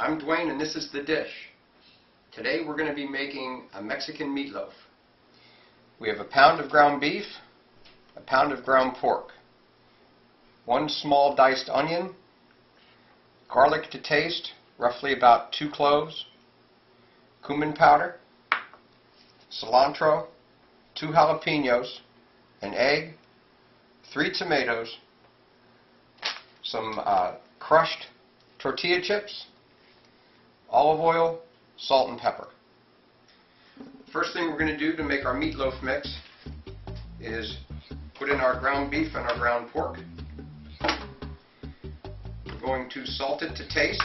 I'm Dwayne and this is The Dish. Today we're going to be making a Mexican meatloaf. We have a pound of ground beef, a pound of ground pork, 1 small diced onion, garlic to taste, roughly about 2 cloves, cumin powder, cilantro, 2 jalapenos, an egg, 3 tomatoes, some crushed tortilla chips, olive oil, salt and pepper. First thing we're going to do to make our meatloaf mix is put in our ground beef and our ground pork. We're going to salt it to taste.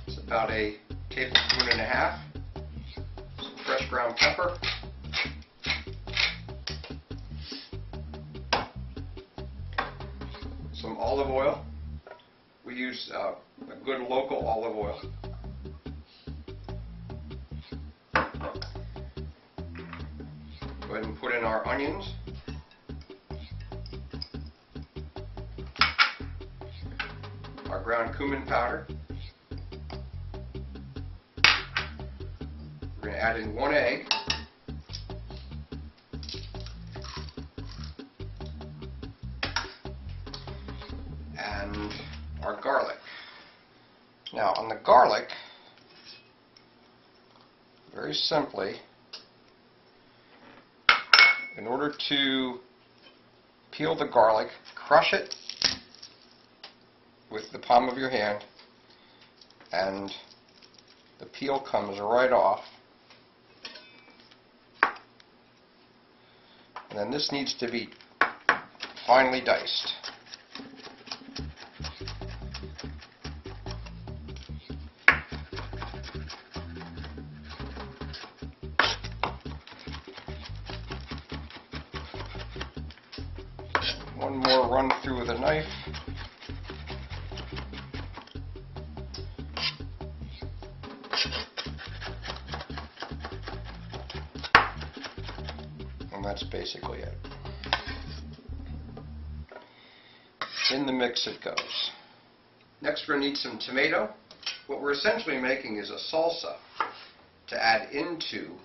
It's about a tablespoon and a half. Some fresh ground pepper. Some olive oil. We use a good local olive oil. Go ahead and put in our onions. Our ground cumin powder. We're going to add in 1 egg. And our garlic. Now on the garlic, very simply, in order to peel the garlic, crush it with the palm of your hand and the peel comes right off. And then this needs to be finely diced. One more run through with a knife. And that's basically it. In the mix it goes. Next we're going to need some tomato. What we're essentially making is a salsa to add into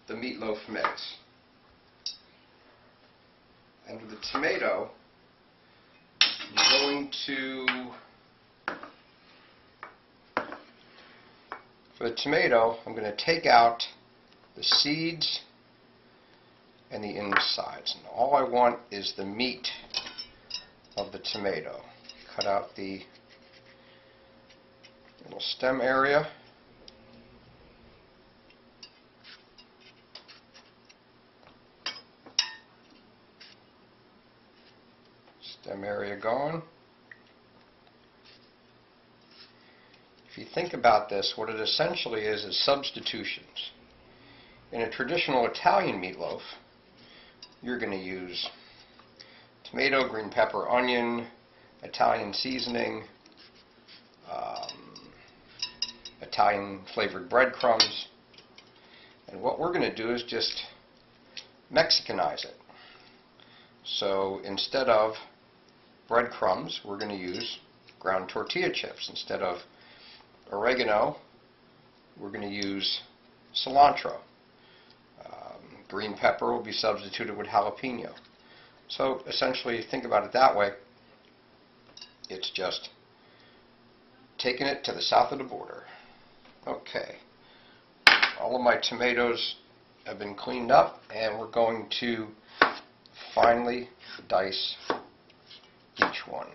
the meatloaf mix. And with the tomato, I'm going to, for the tomato, I'm going to take out the seeds and the insides. And all I want is the meat of the tomato. Cut out the little stem area. Stem area gone. If you think about this, what it essentially is substitutions. In a traditional Italian meatloaf, you're going to use tomato, green pepper, onion, Italian seasoning, Italian flavored breadcrumbs. And what we're going to do is just Mexicanize it. So instead of breadcrumbs, we're going to use ground tortilla chips. Instead of oregano, we're going to use cilantro. Green pepper will be substituted with jalapeno. So essentially, think about it that way. It's just taking it to the south of the border. Okay. All of my tomatoes have been cleaned up, and we're going to finely dice each one.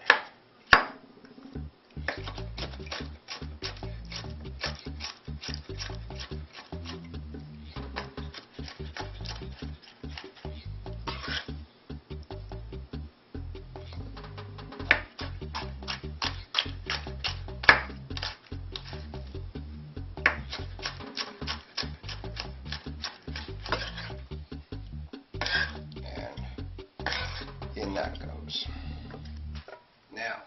In that goes. Now,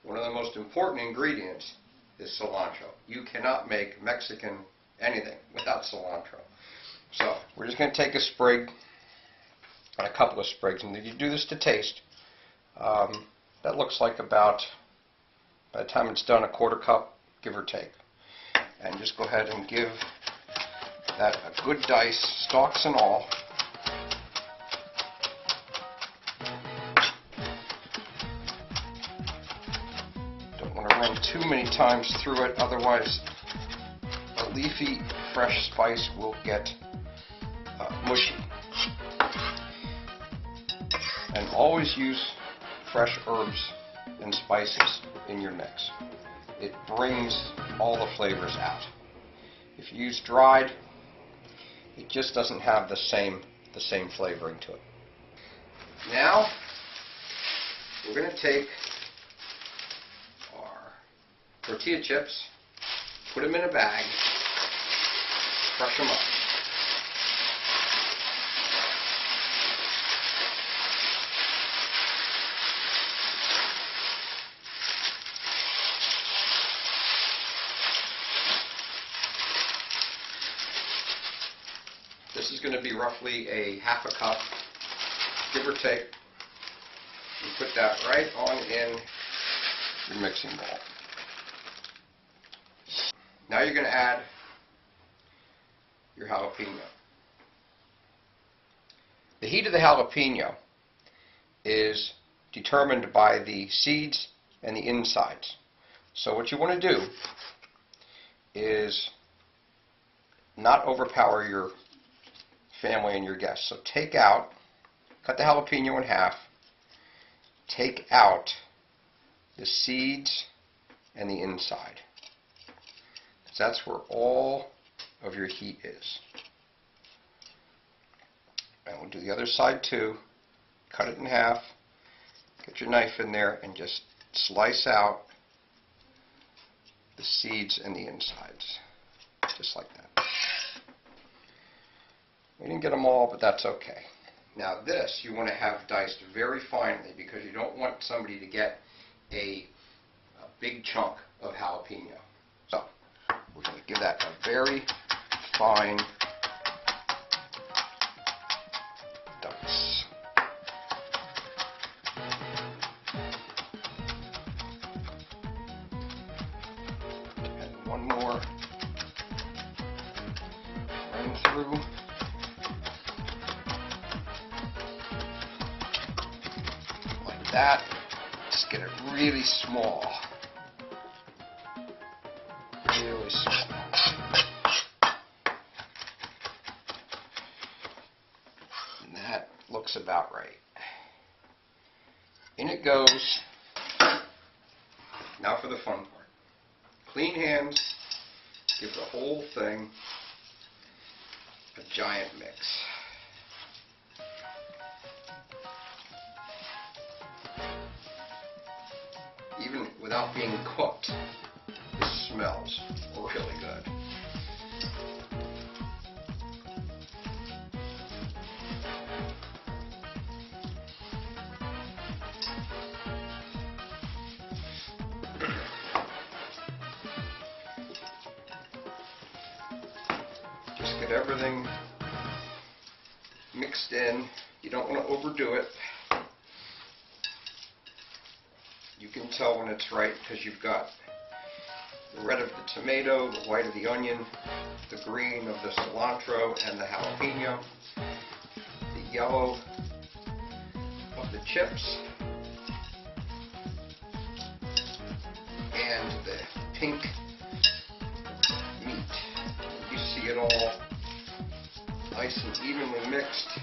one of the most important ingredients is cilantro. You cannot make Mexican anything without cilantro. So, we're just going to take a sprig and a couple of sprigs. And you do this to taste. That looks like about, by the time it's done, a quarter cup, give or take. And just go ahead and give that a good dice, stalks and all. Don't want to run too many times through it, otherwise a leafy, fresh spice will get mushy. And always use fresh herbs and spices in your mix. It brings all the flavors out. If you use dried, it just doesn't have the same flavoring to it. Now we're going to take our tortilla chips, put them in a bag, crush them up. This is going to be roughly a half a cup, give or take. You put that right on in your mixing bowl. Now you're going to add your jalapeno. The heat of the jalapeno is determined by the seeds and the insides. So what you want to do is not overpower your family and your guests. So cut the jalapeno in half, take out the seeds and the inside. That's where all of your heat is. And we'll do the other side too. Cut it in half, get your knife in there and just slice out the seeds and the insides, just like that. We didn't get them all, but that's okay. Now this you want to have diced very finely because you don't want somebody to get a big chunk of jalapeno. So we're going to give that a very fine dice. And one more run through. That, just get it really small. Really small. And that looks about right. In it goes. Now for the fun part. Clean hands, give the whole thing a giant mix. Even without being cooked, this smells really good. Just get everything mixed in. You don't want to overdo it. You can tell when it's right because you've got the red of the tomato, the white of the onion, the green of the cilantro and the jalapeno, the yellow of the chips, and the pink meat. You see it all nice and evenly mixed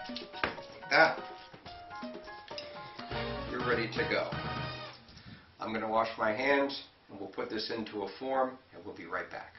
like that. You're ready to go. I'm going to wash my hands and we'll put this into a form and we'll be right back.